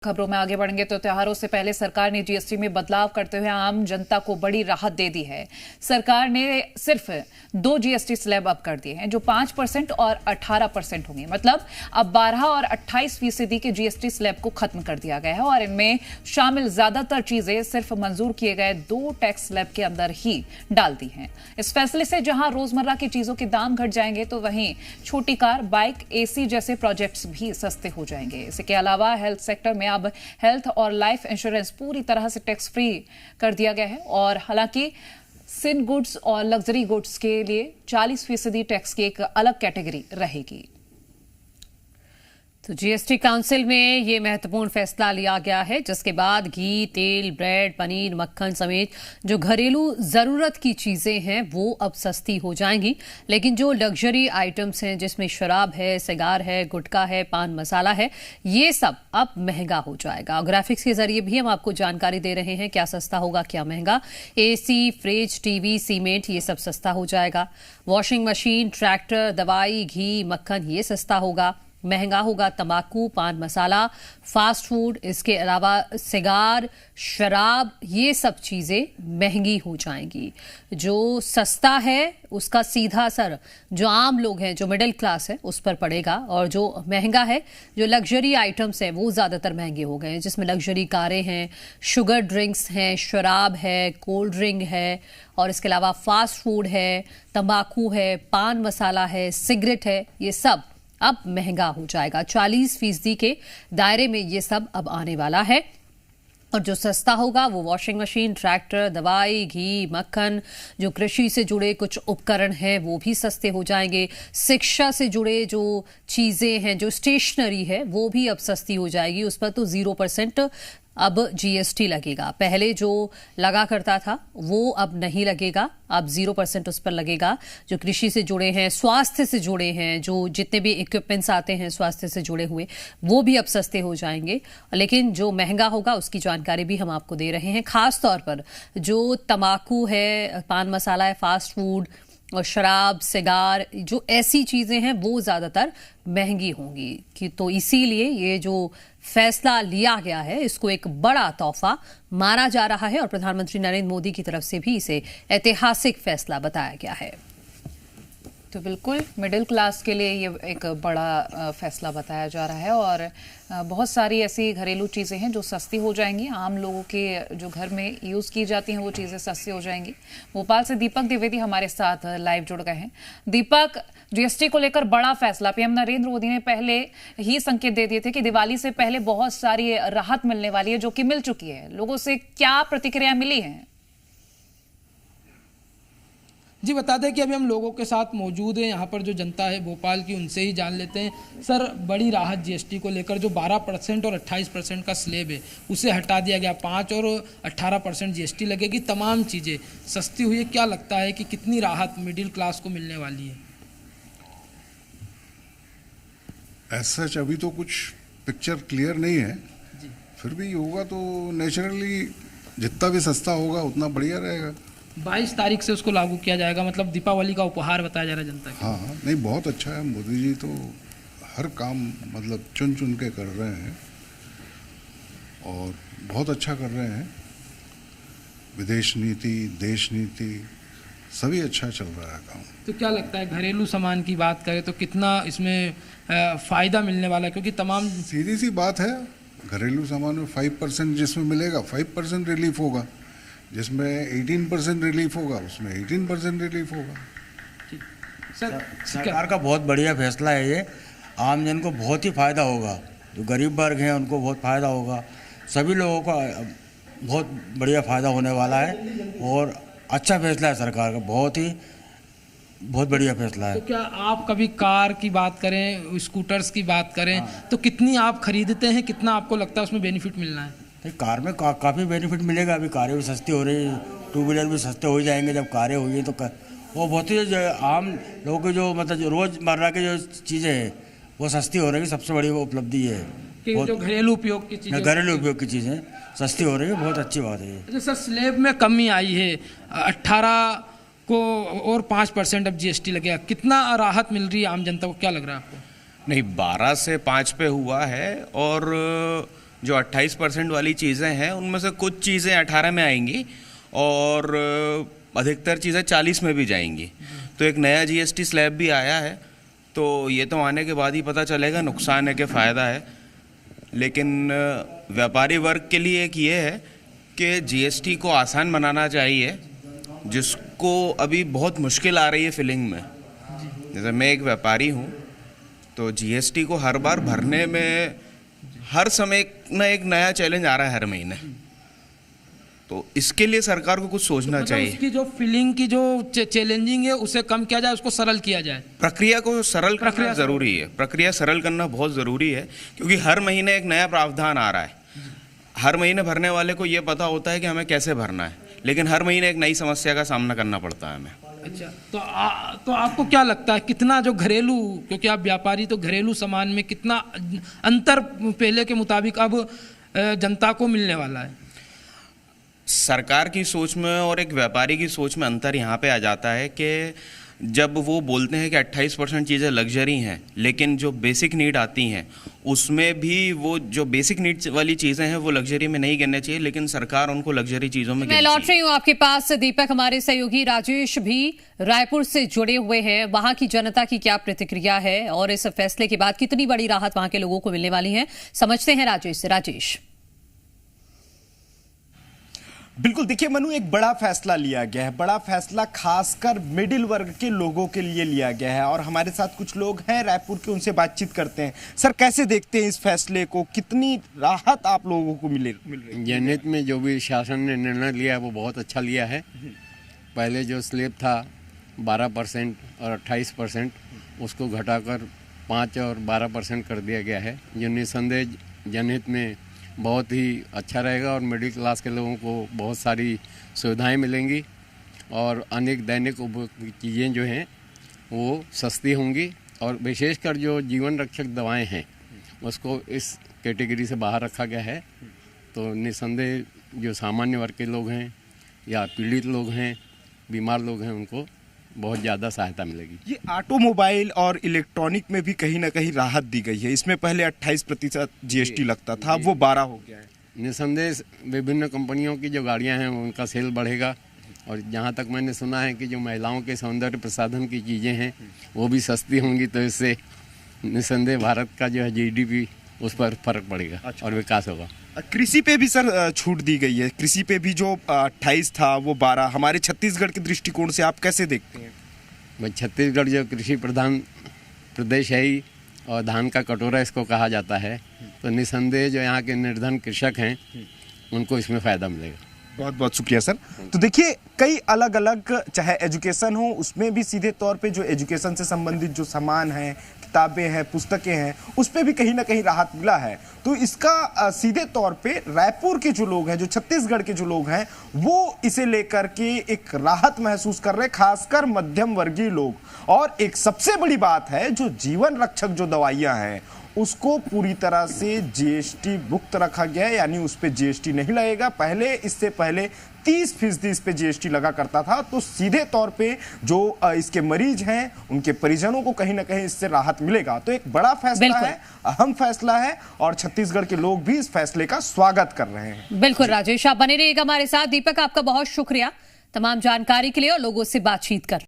खबरों में आगे बढ़ेंगे तो त्योहारों से पहले सरकार ने जीएसटी में बदलाव करते हुए आम जनता को बड़ी राहत दे दी है। सरकार ने सिर्फ 2 जीएसटी स्लैब अप कर दिए हैं जो 5% और 18% होंगे। मतलब अब 12 और 28% के जीएसटी स्लैब को खत्म कर दिया गया है और इनमें शामिल ज्यादातर चीजें सिर्फ मंजूर किए गए 2 टैक्स स्लैब के अंदर ही डाल दी हैं। इस फैसले से जहां रोजमर्रा की चीजों के दाम घट जाएंगे तो वहीं छोटी कार, बाइक, एसी जैसे प्रोजेक्ट्स भी सस्ते हो जाएंगे। इसके अलावा हेल्थ सेक्टर में अब हेल्थ और लाइफ इंश्योरेंस पूरी तरह से टैक्स फ्री कर दिया गया है और हालांकि सिन गुड्स और लग्जरी गुड्स के लिए 40% टैक्स की एक अलग कैटेगरी रहेगी। तो जीएसटी काउंसिल में ये महत्वपूर्ण फैसला लिया गया है, जिसके बाद घी, तेल, ब्रेड, पनीर, मक्खन समेत जो घरेलू जरूरत की चीजें हैं वो अब सस्ती हो जाएंगी। लेकिन जो लग्जरी आइटम्स हैं जिसमें शराब है, सिगार है, गुटखा है, पान मसाला है, ये सब अब महंगा हो जाएगा। ग्राफिक्स के जरिए भी हम आपको जानकारी दे रहे हैं क्या सस्ता होगा, क्या महंगा। एसी, फ्रिज, टीवी, सीमेंट ये सब सस्ता हो जाएगा। वॉशिंग मशीन, ट्रैक्टर, दवाई, घी, मक्खन ये सस्ता होगा। महंगा होगा तंबाकू, पान मसाला, फास्ट फूड, इसके अलावा सिगार, शराब, ये सब चीजें महंगी हो जाएंगी। जो सस्ता है उसका सीधा असर जो आम लोग हैं, जो मिडिल क्लास है, उस पर पड़ेगा और जो महंगा है, जो लग्जरी आइटम्स हैं वो ज्यादातर महंगे हो गए हैं, जिसमें लग्जरी कारें हैं, शुगर ड्रिंक्स हैं, शराब है, कोल्ड ड्रिंक है और इसके अलावा फास्ट फूड है, तंबाकू है, पान मसाला है, सिगरेट है, ये सब अब महंगा हो जाएगा। 40% के दायरे में ये सब अब आने वाला है। और जो सस्ता होगा वो वॉशिंग मशीन, ट्रैक्टर, दवाई, घी, मक्खन, जो कृषि से जुड़े कुछ उपकरण हैं वो भी सस्ते हो जाएंगे। शिक्षा से जुड़े जो चीजें हैं, जो स्टेशनरी है वो भी अब सस्ती हो जाएगी। उस पर तो 0% अब जीएसटी लगेगा। पहले जो लगा करता था वो अब नहीं लगेगा, अब 0% उस पर लगेगा। जो कृषि से जुड़े हैं, स्वास्थ्य से जुड़े हैं, जो जितने भी इक्विपमेंट्स आते हैं स्वास्थ्य से जुड़े हुए, वो भी अब सस्ते हो जाएंगे। लेकिन जो महंगा होगा उसकी जानकारी भी हम आपको दे रहे हैं। खास तौर पर जो तंबाकू है, पान मसाला है, फास्ट फूड और शराब, सिगार, जो ऐसी चीजें हैं वो ज्यादातर महंगी होंगी कि तो इसीलिए ये जो फैसला लिया गया है इसको एक बड़ा तोहफा माना जा रहा है और प्रधानमंत्री नरेंद्र मोदी की तरफ से भी इसे ऐतिहासिक फैसला बताया गया है। तो बिल्कुल मिडिल क्लास के लिए ये एक बड़ा फैसला बताया जा रहा है और बहुत सारी ऐसी घरेलू चीज़ें हैं जो सस्ती हो जाएंगी। आम लोगों के जो घर में यूज़ की जाती हैं वो चीज़ें सस्ती हो जाएंगी। भोपाल से दीपक द्विवेदी हमारे साथ लाइव जुड़ गए हैं। दीपक, जीएसटी को लेकर बड़ा फैसला, पीएम नरेंद्र मोदी ने पहले ही संकेत दे दिए थे कि दिवाली से पहले बहुत सारी राहत मिलने वाली है, जो कि मिल चुकी है। लोगों से क्या प्रतिक्रिया मिली है? जी, बता दें कि अभी हम लोगों के साथ मौजूद हैं, यहाँ पर जो जनता है भोपाल की, उनसे ही जान लेते हैं। सर, बड़ी राहत जीएसटी को लेकर, जो 12% और 28% का स्लैब है उसे हटा दिया गया, 5 और 18% जीएसटी लगेगी, तमाम चीज़ें सस्ती हुई है। क्या लगता है कि कितनी राहत मिडिल क्लास को मिलने वाली है? ऐसा अभी तो कुछ पिक्चर क्लियर नहीं है, फिर भी होगा तो नेचुरली जितना भी सस्ता होगा उतना बढ़िया रहेगा। 22 तारीख से उसको लागू किया जाएगा, मतलब दीपावली का उपहार बताया जा रहा है जनता को। हाँ, नहीं, बहुत अच्छा है। मोदी जी तो हर काम मतलब चुन चुन के कर रहे हैं और बहुत अच्छा कर रहे हैं। विदेश नीति, देश नीति, सभी अच्छा चल रहा है काम। तो क्या लगता है, घरेलू सामान की बात करें तो कितना इसमें फ़ायदा मिलने वाला है? क्योंकि तमाम सीधी सी बात है, घरेलू सामान में 5% जिसमें मिलेगा 5% रिलीफ होगा, जिसमें 18% रिलीफ होगा उसमें 18% रिलीफ होगा। सर, सरकार का बहुत बढ़िया फैसला है ये। आम जन को बहुत ही फ़ायदा होगा, जो गरीब वर्ग हैं उनको बहुत फ़ायदा होगा, सभी लोगों को बहुत बढ़िया फ़ायदा होने वाला है और अच्छा फैसला है सरकार का, बहुत बढ़िया फैसला है। तो क्या आप कभी कार की बात करें, स्कूटर्स की बात करें, तो कितनी आप खरीदते हैं, कितना आपको लगता है उसमें बेनिफिट मिलना है? तो कार में काफ़ी बेनिफिट मिलेगा। अभी कारें भी सस्ती हो रही है, 2 व्हीलर भी सस्ते हो जाएंगे जब कारें हुई तो वो बहुत ही आम लोगों के जो मतलब रोज़मर्रा की जो चीज़ें हैं वो सस्ती हो रही है। सबसे बड़ी वो उपलब्धि है कि जो घरेलू उपयोग की चीज़ें, घरेलू उपयोग की चीज़ें सस्ती हो रही है, बहुत अच्छी बात है। अच्छा सर, स्लैब में कमी आई है, 18 को और 5% अब जीएसटी लगेगा, कितना राहत मिल रही है आम जनता को, क्या लग रहा है आपको? नहीं, 12 से 5 पे हुआ है और जो 28% वाली चीज़ें हैं उनमें से कुछ चीज़ें 18 में आएंगी और अधिकतर चीज़ें 40 में भी जाएंगी। तो एक नया जीएसटी स्लैब भी आया है, तो ये तो आने के बाद ही पता चलेगा नुकसान है कि फ़ायदा है। लेकिन व्यापारी वर्ग के लिए एक ये है कि जीएसटी को आसान बनाना चाहिए, जिसको अभी बहुत मुश्किल आ रही है फिलिंग में। जैसे मैं एक व्यापारी हूँ, तो जीएसटी को हर बार भरने में हर समय एक नया चैलेंज आ रहा है हर महीने। तो इसके लिए सरकार को कुछ सोचना चाहिए। उसकी जो फिलिंग की जो चैलेंजिंग है उसे कम किया जाए, उसको सरल किया जाए। प्रक्रिया को सरल करना ज़रूरी है। प्रक्रिया सरल करना बहुत ज़रूरी है, क्योंकि हर महीने एक नया प्रावधान आ रहा है। हर महीने भरने वाले को ये पता होता है कि हमें कैसे भरना है, लेकिन हर महीने एक नई समस्या का सामना करना पड़ता है हमें। अच्छा, तो आपको क्या लगता है कितना जो घरेलू, क्योंकि आप व्यापारी, तो घरेलू सामान में कितना अंतर पहले के मुताबिक अब जनता को मिलने वाला है? सरकार की सोच में और एक व्यापारी की सोच में अंतर यहाँ पे आ जाता है कि जब वो बोलते हैं कि 28% चीज़ें लग्जरी हैं, लेकिन जो बेसिक नीड आती हैं उसमें भी वो जो बेसिक नीड्स वाली चीज़ें हैं वो लग्जरी में नहीं गिननी चाहिए, लेकिन सरकार उनको लग्जरी चीज़ों में मैं लौट रही हूँ आपके पास। दीपक, हमारे सहयोगी राजेश भी रायपुर से जुड़े हुए हैं। वहां की जनता की क्या प्रतिक्रिया है और इस फैसले के बाद कितनी बड़ी राहत वहां के लोगों को मिलने वाली है, समझते हैं राजेश से। राजेश। बिल्कुल, देखिए मनु, एक बड़ा फैसला लिया गया है। बड़ा फैसला खासकर मिडिल वर्ग के लोगों के लिए लिया गया है और हमारे साथ कुछ लोग हैं रायपुर के, उनसे बातचीत करते हैं। सर, कैसे देखते हैं इस फैसले को, कितनी राहत आप लोगों को मिल रही? जनहित में जो भी शासन ने निर्णय लिया है वो बहुत अच्छा लिया है। पहले जो स्लैब था 12% और 28%, उसको घटाकर 5 और 12% कर दिया गया है, जो निसंदेह जनहित में बहुत ही अच्छा रहेगा और मिडिल क्लास के लोगों को बहुत सारी सुविधाएं मिलेंगी और अनेक दैनिक उपयोगी चीज़ें जो हैं वो सस्ती होंगी। और विशेषकर जो जीवन रक्षक दवाएं हैं उसको इस कैटेगरी से बाहर रखा गया है। तो निसंदेह जो सामान्य वर्ग के लोग हैं या पीड़ित लोग हैं, बीमार लोग हैं, उनको बहुत ज़्यादा सहायता मिलेगी। ये ऑटोमोबाइल और इलेक्ट्रॉनिक में भी कहीं ना कहीं राहत दी गई है। इसमें पहले 28% जीएसटी लगता था, अब वो 12 हो गया है। निसंदेह विभिन्न कंपनियों की जो गाड़ियां हैं उनका सेल बढ़ेगा और जहां तक मैंने सुना है कि जो महिलाओं के सौंदर्य प्रसाधन की चीज़ें हैं वो भी सस्ती होंगी, तो इससे निसंदेह भारत का जो है जीडीपी उस पर फर्क पड़ेगा। अच्छा। और विकास होगा। कृषि पे भी सर छूट दी गई है। कृषि पे भी जो 28 था वो 12। हमारे छत्तीसगढ़ के दृष्टिकोण से आप कैसे देखते हैं? भाई, छत्तीसगढ़ जो कृषि प्रधान प्रदेश है ही और धान का कटोरा इसको कहा जाता है, तो निसंदेह जो यहाँ के निर्धन कृषक हैं उनको इसमें फ़ायदा मिलेगा। बहुत बहुत शुक्रिया सर। तो देखिए, कई अलग अलग, चाहे एजुकेशन हो, उसमें भी सीधे तौर पे जो एजुकेशन से संबंधित जो सामान है, किताबें हैं, पुस्तकें हैं, उस पे भी कहीं ना कहीं राहत मिला है। तो इसका सीधे तौर पे रायपुर के जो लोग हैं, जो छत्तीसगढ़ के जो लोग हैं, वो इसे लेकर के एक राहत महसूस कर रहे हैं, खासकर मध्यम वर्गीय लोग। और एक सबसे बड़ी बात है, जो जीवन रक्षक जो दवाइयां हैं उसको पूरी तरह से जीएसटी मुक्त रखा गया है, यानी उस पर जीएसटी नहीं लगेगा। पहले, इससे पहले 30% इस पे जीएसटी लगा करता था। तो सीधे तौर पे जो इसके मरीज हैं, उनके परिजनों को कहीं ना कहीं इससे राहत मिलेगा। तो एक बड़ा फैसला है, अहम फैसला है और छत्तीसगढ़ के लोग भी इस फैसले का स्वागत कर रहे हैं। बिल्कुल राजेश, आप बने रहिएगा हमारे साथ। दीपक, आपका बहुत शुक्रिया तमाम जानकारी के लिए और लोगों से बातचीत कर